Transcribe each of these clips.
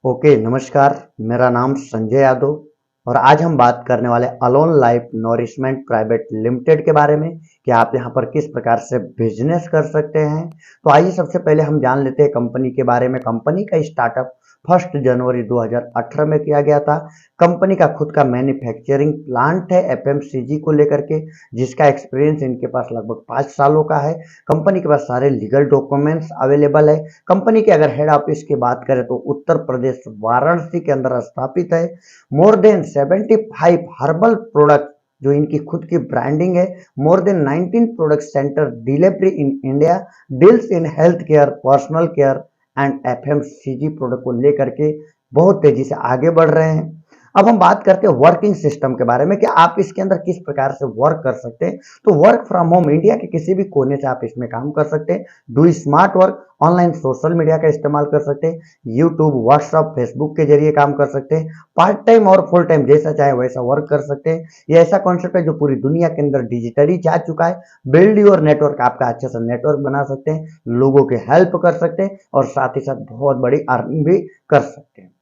Okay, नमस्कार। मेरा नाम संजय यादव और आज हम बात करने वाले alone life nourishment private limited के बारे में कि आप यहाँ पर किस प्रकार से बिजनेस कर सकते हैं। तो आइए सबसे पहले हम जान लेते हैं कंपनी के बारे में। कंपनी का स्टार्टअप 1 जनवरी 2018 में किया गया था। कंपनी का खुद का मैन्युफैक्चरिंग प्लांट है एफएमसीजी को लेकर के, जिसका एक्सपीरियंस इनके पास लगभग 5 सालों का है। कंपनी के पास सारे लीगल डॉक्यूमेंट्स अवेलेबल है। कंपनी के अगर हेड ऑफिस की बात करें तो उत्तर प्रदेश वाराणसी के अंदर स्थापित है। मोर देन 75 हर्बल प्रोडक्ट जो इनकी खुद की ब्रांडिंग है। More than 19 product centre delivery in India, deals in health care, personal care and FMCG product को लेकर के बहुत तेजी से आगे बढ़ रहे हैं। अब हम बात करते हैं वर्किंग सिस्टम के बारे में कि आप इसके अंदर किस प्रकार से वर्क कर सकते हैं। तो वर्क फ्रॉम होम, इंडिया के किसी भी कोने से आप इसमें काम कर सकते हैं। Do smart work, online social media का इस्तेमाल कर सकते हैं। यूट्यूब, व्हाट्सएप, फेसबुक के जरिए काम कर सकते हैं। पार्ट टाइम और फुल टाइम जैसा चाहे वैसा वर्क कर सकते हैं। ये ऐसा कॉन्सेप्ट है जो पूरी दुनिया के अंदर डिजिटली जा चुका है। बिल्ड योर नेटवर्क, आपका अच्छा सा नेटवर्क बना सकते हैं, लोगों के हेल्प कर सकते हैं और साथ ही साथ बहुत बड़ी अर्निंग भी कर सकते हैं।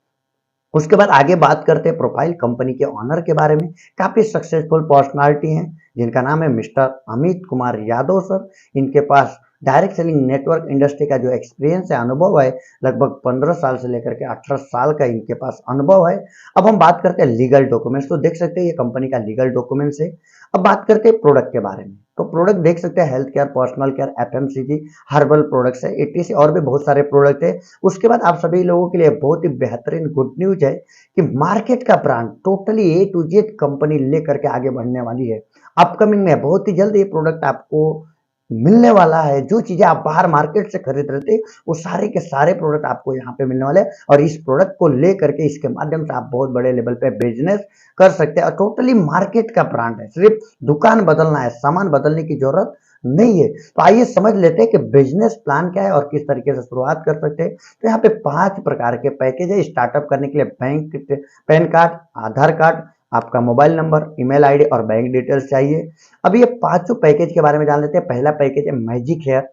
उसके बाद आगे बात करते हैं प्रोफाइल कंपनी के ऑनर के बारे में। काफी सक्सेसफुल पर्सनालिटी हैं जिनका नाम है मिस्टर अमित कुमार यादव सर। इनके पास डायरेक्ट सेलिंग नेटवर्क इंडस्ट्री का जो एक्सपीरियंस है, अनुभव है, लगभग 15 साल से लेकर के 18 साल का इनके पास अनुभव है। अब हम बात करते हैं लीगल डॉक्यूमेंट्स। तो देख सकते हैं ये कंपनी का लीगल डॉक्यूमेंट्स है। अब बात करते हैं प्रोडक्ट के बारे में। तो प्रोडक्ट देख सकते हैं health care, personal care, FMCG, herbal products है, एटीसी और भी बहुत सारे प्रोडक्ट है। उसके बाद आप सभी लोगों के लिए बहुत ही बेहतरीन गुड न्यूज है कि मार्केट का brand totally A to Z company लेकर के आगे बढ़ने वाली है। अपकमिंग में बहुत ही जल्द ये प्रोडक्ट आपको मिलने वाला है। जो चीजें आप बाहर मार्केट से खरीद रहे थे वो सारे के सारे प्रोडक्ट आपको यहाँ पे मिलने वाले हैं और इस प्रोडक्ट को लेकर के इसके माध्यम से आप बहुत बड़े लेवल पे बिजनेस कर सकते हैं। और टोटली मार्केट का ब्रांड है, सिर्फ दुकान बदलना है, सामान बदलने की जरूरत नहीं है। तो आइए समझ लेते हैं कि बिजनेस प्लान क्या है और किस तरीके से शुरुआत कर सकते हैं। तो यहाँ पे 5 प्रकार के पैकेज है स्टार्टअप करने के लिए। बैंक, पैन कार्ड, आधार कार्ड, आपका मोबाइल नंबर, ईमेल आईडी और बैंक डिटेल्स चाहिए। अब ये पांचों पैकेज के बारे में जान लेते हैं। पहला पैकेज है मैजिक हेयर,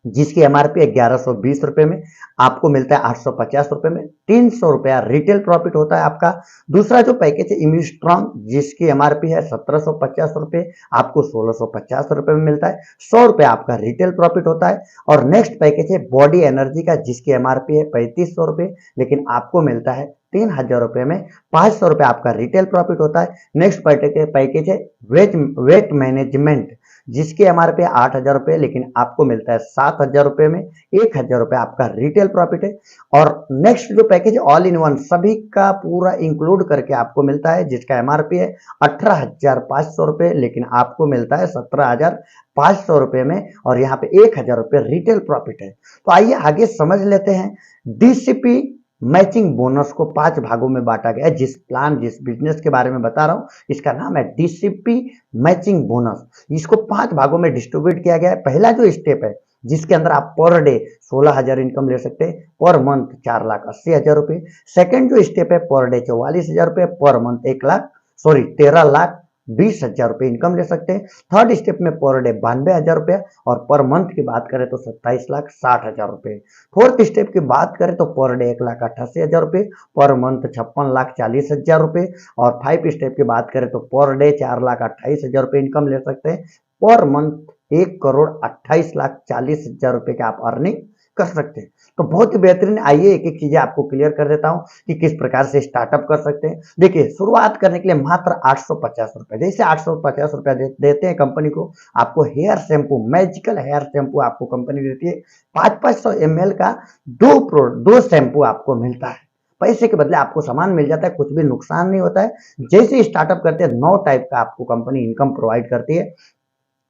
जिसकी एमआरपी 1120 रुपए में आपको मिलता है 850 रुपए में। 300 रुपया रिटेल प्रॉफिट होता है आपका। दूसरा जो पैकेज है इम्यून स्ट्रॉन्ग, जिसकी एमआरपी है 1750 रुपए, आपको 1650 रुपए में मिलता है। 100 रुपया आपका रिटेल प्रॉफिट होता है। और नेक्स्ट पैकेज है बॉडी एनर्जी का, जिसकी एमआरपी है 3500 रुपए, लेकिन आपको मिलता है 3000 रुपए में। 500 रुपया आपका रिटेल प्रॉफिट होता है। नेक्स्ट पैकेज है वेट मैनेजमेंट, जिसकी एमआरपी 8000 रुपए, लेकिन आपको मिलता है 7000 रुपए में। 1000 रुपए आपका रिटेल प्रॉफिट है। और नेक्स्ट जो पैकेज ऑल इन वन, सभी का पूरा इंक्लूड करके आपको मिलता है, जिसका एमआरपी है 18500 रुपए, लेकिन आपको मिलता है 17500 रुपए में। और यहाँ पे 1000 रुपए रिटेल प्रॉफिट है। तो आइए आगे समझ लेते हैं। डीसीपी मैचिंग बोनस को 5 भागों में बांटा गया है। जिस बिजनेस के बारे में बता रहा हूं इसका नाम है डीसीपी मैचिंग बोनस। इसको 5 भागों में डिस्ट्रीब्यूट किया गया है। पहला जो स्टेप है जिसके अंदर आप पर डे 16,000 इनकम ले सकते हैं, पर मंथ 4,80,000 रुपए। सेकेंड जो स्टेप है पर डे 44,000 रुपए, पर मंथ 13,20,000 रुपए इनकम ले सकते हैं। थर्ड स्टेप में पर डे 92,000 रुपया और पर मंथ की बात करें तो 27,60,000 रुपए। फोर्थ स्टेप की बात करें तो पर डे 1,88,000 रुपए, पर मंथ 56,40,000 रुपए। और 5 स्टेप की बात करें तो पर डे 4,28,000 रुपए इनकम ले सकते हैं, पर मंथ 1,28,40,000 रुपए के आप अर्निंग कर सकते हैं। तो बहुत ही बेहतरीन। आइए एक एक चीजें आपको क्लियर कर देता हूं कि किस प्रकार से स्टार्टअप कर सकते हैं। देखिए, शुरुआत करने के लिए मात्र 850 रुपए, जैसे 850 रुपया देते हैं कंपनी को। आपको hair shampoo, magical hair shampoo आपको कंपनी देती है। 500 ml का दो शैम्पू आपको मिलता है। पैसे के बदले आपको सामान मिल जाता है, कुछ भी नुकसान नहीं होता है। जैसे स्टार्टअप करते हैं 9 टाइप का आपको कंपनी इनकम प्रोवाइड करती है।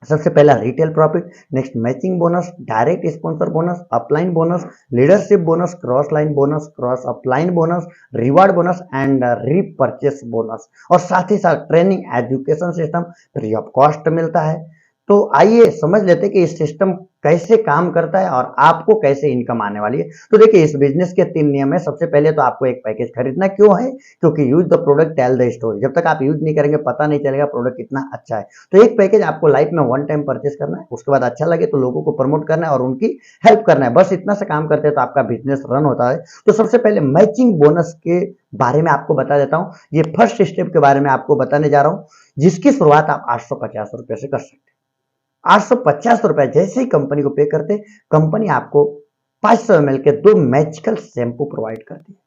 सबसे पहला retail profit, next matching bonus, direct sponsor bonus, upline bonus, leadership bonus, cross line bonus, cross upline bonus, reward bonus and repurchase bonus. और साथ ही साथ training education system free of cost मिलता है। तो आइए समझ लेते हैं कि इस सिस्टम कैसे काम करता है और आपको कैसे इनकम आने वाली है। तो देखिए इस बिजनेस के 3 नियम है। सबसे पहले तो आपको एक पैकेज खरीदना क्यों है? क्योंकि use the product tell the story. जब तक आप यूज़ नहीं करेंगे पता नहीं चलेगा प्रोडक्ट कितना अच्छा है। तो एक पैकेज आपको लाइफ में वन टाइम परचेज़ करना है, उसके बाद अच्छा लगे तो लोगों को प्रमोट करना है और उनकी हेल्प करना है। बस इतना सा काम करते हैं तो आपका बिजनेस रन होता है। तो सबसे पहले मैचिंग बोनस के बारे में आपको बता देता हूँ। ये फर्स्ट स्टेप के बारे में आपको बताने जा रहा हूँ, जिसकी शुरुआत आप 850 रुपये से कर सकते हैं। 850 रुपए जैसे ही कंपनी को पे करते, कंपनी आपको 500 ml के 2 मैजिकल शैम्पू प्रोवाइड करती है।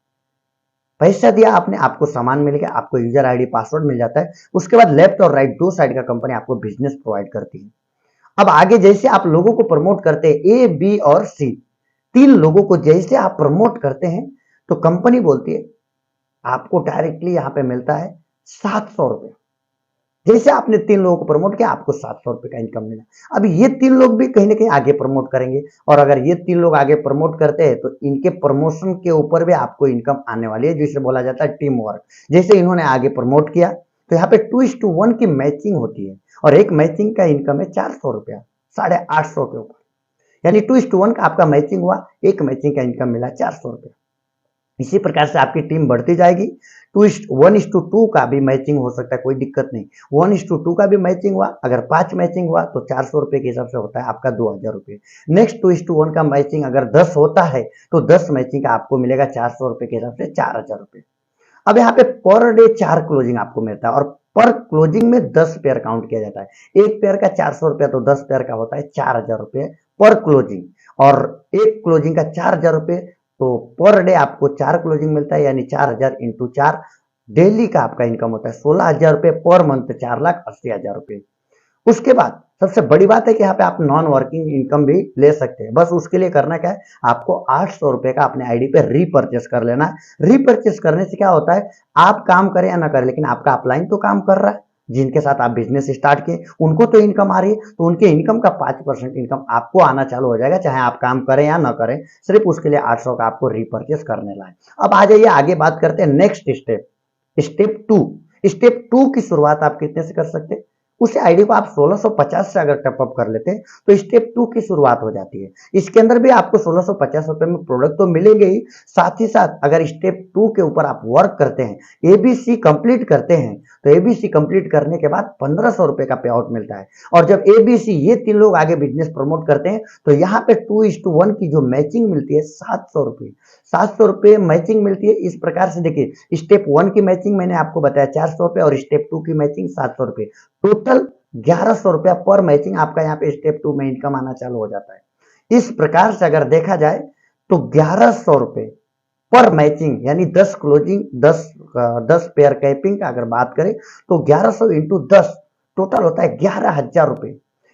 पैसा दिया आपने, आपको सामान मिल गया, आपको यूजर आईडी पासवर्ड मिल जाता है। उसके बाद लेफ्ट और राइट दो साइड का कंपनी आपको बिजनेस प्रोवाइड करती है। अब आगे जैसे आप लोगों को प्रमोट करते हैं, ए बी और सी, 3 लोगों को जैसे आप प्रमोट करते हैं तो कंपनी बोलती है आपको डायरेक्टली यहाँ पे मिलता है 700 रुपए। जैसे आपने 3 लोगों को प्रमोट किया, आपको 700 रुपए का इनकम मिला। अब ये 3 लोग भी कहीं ना कहीं आगे प्रमोट करेंगे, और अगर ये 3 लोग आगे प्रमोट करते हैं तो इनके प्रमोशन के ऊपर भी आपको इनकम आने वाली है, जिसे बोला जाता है टीम वर्क। जैसे इन्होंने आगे प्रमोट किया तो यहाँ पे 2:1 की मैचिंग होती है, और एक मैचिंग का इनकम है 400 रुपया, 850 के ऊपर। यानी 2:1 का आपका मैचिंग हुआ, एक मैचिंग का इनकम मिला 400 रुपया। इसी प्रकार से आपकी टीम बढ़ती जाएगी। 1:2 का भी मैचिंग हो सकता है, कोई दिक्कत नहीं। 1:2 का भी मैचिंग हुआ, अगर 5 मैचिंग हुआ तो 400 रुपए के हिसाब से होता है आपका 2000 रुपये। नेक्स्ट 2:1 का मैचिंग अगर 10 होता है तो 10 मैचिंग का आपको मिलेगा 400 रुपए के हिसाब से 4000 रुपये। अब यहाँ पे पर डे 4 क्लोजिंग आपको मिलता है, और पर क्लोजिंग में 10 पेयर काउंट किया जाता है। एक पेयर का 400 रुपया, तो 10 पेयर का होता है 4000 रुपये पर क्लोजिंग, और एक क्लोजिंग का 4000 रुपये। तो पर डे आपको 4 क्लोजिंग मिलता है, यानी 4000 इंटू 4 डेली का आपका इनकम होता है 16,000 रुपये पर मंथ, 4,80,000 रुपये। उसके बाद सबसे बड़ी बात है कि यहाँ पे आप नॉन वर्किंग इनकम भी ले सकते हैं। बस उसके लिए करना क्या है, आपको 800 रुपए का अपने आईडी पे रीपर्चेस कर लेना है। रीपर्चेस करने से क्या होता है, आप काम करें या ना करें, लेकिन आपका अपलाइन तो काम कर रहा है। जिनके साथ आप बिजनेस स्टार्ट किए उनको तो इनकम आ रही है, तो उनके इनकम का 5% इनकम आपको आना चालू हो जाएगा, चाहे आप काम करें या ना करें। सिर्फ उसके लिए 800 का आपको रीपर्चेस करने ला है। अब आ जाइए आगे बात करते हैं नेक्स्ट स्टेप, स्टेप 2। स्टेप 2 की शुरुआत आप कितने से कर सकते हैं? उस आईडी को आप 1650 से अगर टपअप कर लेते हैं तो स्टेप 2 की शुरुआत हो जाती है। इसके अंदर भी आपको 1650 रुपए में प्रोडक्ट तो मिलेंगे ही, साथ ही साथ अगर स्टेप 2 के ऊपर आप वर्क करते हैं, एबीसी कंप्लीट करते हैं, तो एबीसी कंप्लीट करने के बाद 1500 रुपए का पे आउट मिलता है। और जब एबीसी ये 3 लोग आगे बिजनेस प्रमोट करते हैं तो यहाँ पे 2:1 की जो मैचिंग मिलती है 700 रुपए, 700 रुपए मैचिंग मिलती है। इस प्रकार से देखिए, स्टेप 1 की मैचिंग मैंने आपको बताया 400 रुपए, और स्टेप 2 की मैचिंग 700 रुपए, टोटल 1100 रुपया पर मैचिंग आपका यहाँ पे स्टेप 2 में इनकम आना चालू हो जाता है। इस प्रकार से अगर देखा जाए तो 1100 रुपए पर मैचिंग, यानी 10 क्लोजिंग, 10 पेयर कैपिंग का अगर बात करें तो 1100 इंटू 10 टोटल होता है 11,000 रुपए।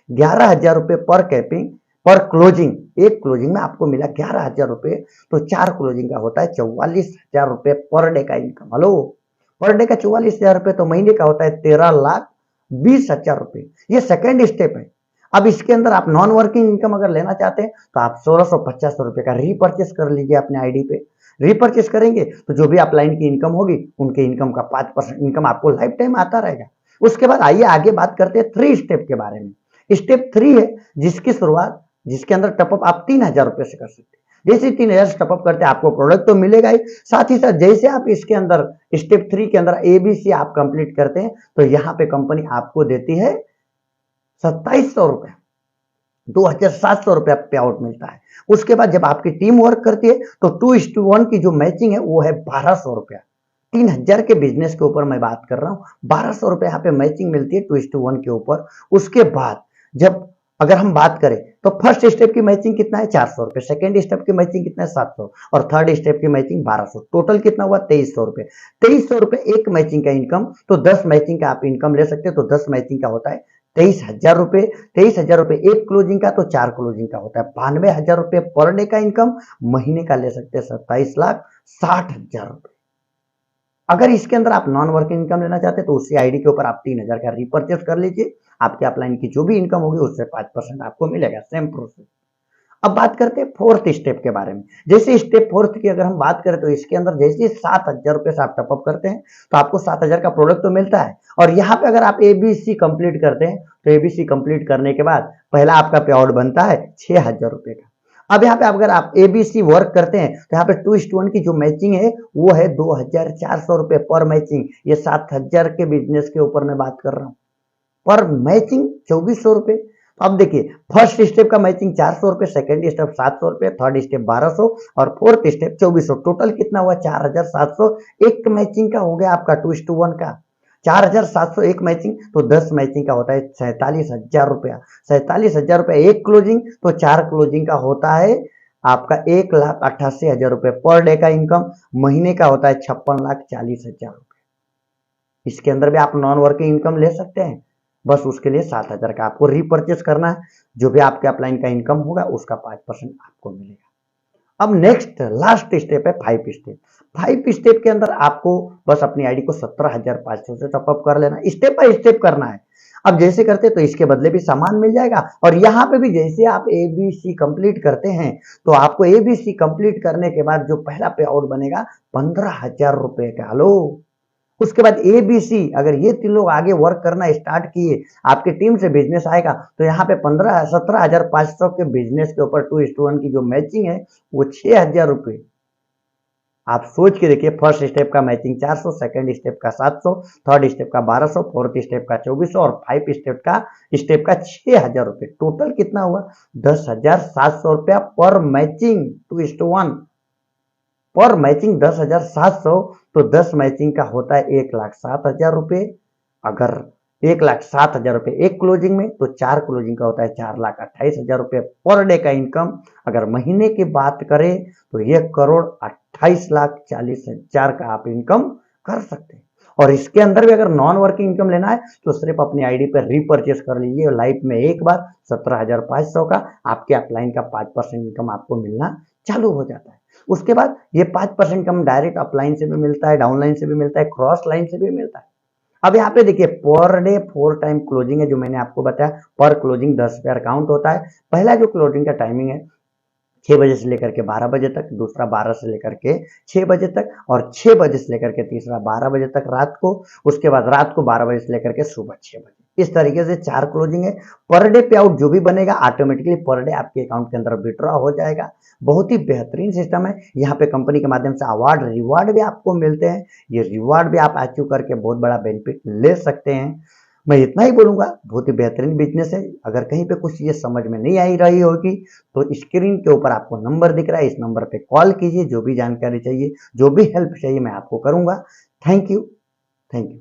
11,000 रुपए पर कैपिंग, पर क्लोजिंग, एक क्लोजिंग में आपको मिला 11,000 रुपए, तो 4 क्लोजिंग का होता है 44,000 रुपए पर डे का इनकम। हेलो, पर डे का 44,000 रुपए, तो महीने का होता है 13,20,000 रुपए। ये सेकेंड स्टेप है। अब इसके अंदर आप नॉन वर्किंग इनकम अगर लेना चाहते हैं तो आप 1650 रुपए का रीपर्चेस कर लीजिए अपने आईडी पे। रीपर्चेस करेंगे तो जो भी अपलाइन की इनकम होगी उनके इनकम का 5% इनकम आपको लाइफ टाइम आता रहेगा। उसके बाद आइए आगे बात करते हैं 3 स्टेप के बारे में। स्टेप 3 है जिसकी शुरुआत, जिसके अंदर टपअप आप 3,000 रुपए से कर सकते हैं। जैसे 3,000 टपअप करते हैं आपको प्रोडक्ट तो मिलेगा ही, साथ ही साथ जैसे आप इसके अंदर स्टेप 3 के अंदर एबीसी आप कंप्लीट करते हैं तो यहाँ पे कंपनी आपको देती है 2700 रुपए, 2,700 रुपया पे आउट मिलता है। उसके बाद जब आपकी टीम वर्क करती है तो 2:1 की जो मैचिंग है वो है 1200 रुपया। 3,000 के बिजनेस के ऊपर मैं बात कर रहा हूँ, 1200 रुपये यहाँ पे मैचिंग मिलती है 2:1 के ऊपर। उसके बाद जब अगर हम बात करें तो फर्स्ट स्टेप की मैचिंग कितना है 400 रुपये, सेकेंड स्टेप की मैचिंग कितना है 700, और थर्ड स्टेप की मैचिंग 1200, टोटल कितना हुआ 2300 रुपये। 2300 रुपये एक मैचिंग का इनकम, तो 10 मैचिंग का आप इनकम ले सकते हैं, तो 10 मैचिंग का होता है 23,000 रुपये। 23,000 रुपये एक क्लोजिंग का, तो 4 क्लोजिंग का होता है 92,000 रुपये पर डे का इनकम। महीने का ले सकते हैं 27,60,000 रुपये। अगर इसके अंदर आप नॉन वर्किंग इनकम लेना चाहते हैं तो उसी आईडी के ऊपर आप 3,000 का रीपर्चेस कर लीजिए, आपके अपलाइन की जो भी इनकम होगी उससे 5% आपको मिलेगा, सेम प्रोसेस। अब बात करते हैं फोर्थ स्टेप के बारे में। जैसे स्टेप फोर्थ की अगर हम बात करें तो इसके अंदर जैसे 7,000 रुपए से आप टॉपअप करते हैं तो आपको 7,000 का प्रोडक्ट तो मिलता है। और यहाँ पे अगर आप एबीसी कंप्लीट करते हैं तो एबीसी कंप्लीट करने के बाद पहला आपका पे आउट बनता है 6,000 रुपए का। अब यहाँ पे अगर आप एबीसी वर्क करते हैं तो यहाँ पे 2:1 की जो मैचिंग है वो है 2,400 रुपए पर मैचिंग। ये 7,000 के बिजनेस के ऊपर मैं बात कर रहा हूँ। पर मैचिंग 2,400 रुपए। तो अब देखिए फर्स्ट स्टेप का मैचिंग 400 रुपए, सेकेंड स्टेप 700 रुपए, थर्ड स्टेप 1,200 और फोर्थ स्टेप 2,400। टोटल कितना हुआ? 4,700। एक मैचिंग का हो गया आपका 2:1 का 4,700 एक मैचिंग, तो 10 मैचिंग का होता है 47,000 रुपया। 47,000 रुपया एक क्लोजिंग, तो 4 क्लोजिंग का होता है आपका 1,88,000 रुपये पर डे का इनकम। महीने का होता है 56,40,000 रुपये। इसके अंदर भी आप नॉन वर्किंग इनकम ले सकते हैं। बस उसके लिए 7,000 का आपको रीपरचेस करना है। जो भी आपके अपलाइन का इनकम होगा उसका 5% आपको मिलेगा। अब नेक्स्ट लास्ट स्टेप है 5 स्टेप। 5 स्टेप के अंदर आपको बस अपनी आईडी को 17,500 से टॉपअप कर लेना, स्टेप बाय स्टेप करना है। अब जैसे करते तो इसके बदले भी सामान मिल जाएगा। और यहाँ पे भी जैसे आप एबीसी कंप्लीट करते हैं तो आपको एबीसी कंप्लीट करने के बाद जो पहला पे आउट बनेगा 15,000 रुपए का। हेलो, उसके बाद एबीसी अगर ये 3 लोग आगे वर्क करना स्टार्ट किए, आपकी टीम से बिजनेस आएगा तो यहाँ पे 17,500 के बिजनेस के ऊपर 2:1 की जो मैचिंग है वो 6,000 रुपए। आप सोच के देखिए, फर्स्ट स्टेप का मैचिंग 400, सेकंड स्टेप का 700, थर्ड स्टेप का 1,200, फोर्थ स्टेप का 2,400 और 5 स्टेप का 6,000 रुपए। टोटल कितना हुआ? 10,700 रुपया पर मैचिंग 2:1 पर मैचिंग 10,700। तो 10 मैचिंग का होता है 1,07,000 रुपये। अगर 1,07,000 रुपये एक क्लोजिंग में, तो 4 क्लोजिंग का होता है 4,28,000 रुपये पर डे का इनकम। अगर महीने की बात करें तो 1,28,40,000 का आप इनकम कर सकते हैं। और इसके अंदर भी अगर नॉन वर्किंग इनकम लेना है तो सिर्फ अपनी आईडी पर रीपरचेस कर लीजिए लाइफ में एक बार 17,500 का। आपके अपलाइन का 5% इनकम आपको मिलना चालू हो जाता है। उसके बाद ये 5% कम डायरेक्ट अपलाइन से भी मिलता है, डाउनलाइन से भी मिलता है, क्रॉस लाइन से भी मिलता है। अब यहाँ पे देखिए पर डे 4 टाइम क्लोजिंग है जो मैंने आपको बताया। पर क्लोजिंग 10 पेयर काउंट होता है। पहला जो क्लोजिंग का टाइमिंग है 6 बजे से लेकर के 12 बजे तक, दूसरा 12 से लेकर के 6 बजे तक और 6 बजे से लेकर के तीसरा 12 बजे तक रात को। उसके बाद रात को 12 बजे से लेकर के सुबह 6 बजे। इस तरीके से 4 क्लोजिंग है। पर डे पे आउट जो भी बनेगा ऑटोमेटिकली पर डे आपके अकाउंट के अंदर विड्रॉ हो जाएगा। बहुत ही बेहतरीन सिस्टम है। यहाँ पे कंपनी के माध्यम से अवार्ड रिवार्ड भी आपको मिलते हैं। ये रिवार्ड भी आप अचीव करके बहुत बड़ा बेनिफिट ले सकते हैं। मैं इतना ही बोलूंगा, बहुत ही बेहतरीन बिजनेस है। अगर कहीं पे कुछ चीजें समझ में नहीं आई रही होगी तो स्क्रीन के ऊपर आपको नंबर दिख रहा है, इस नंबर पे कॉल कीजिए। जो भी जानकारी चाहिए, जो भी हेल्प चाहिए मैं आपको करूंगा। Thank you. Thank you.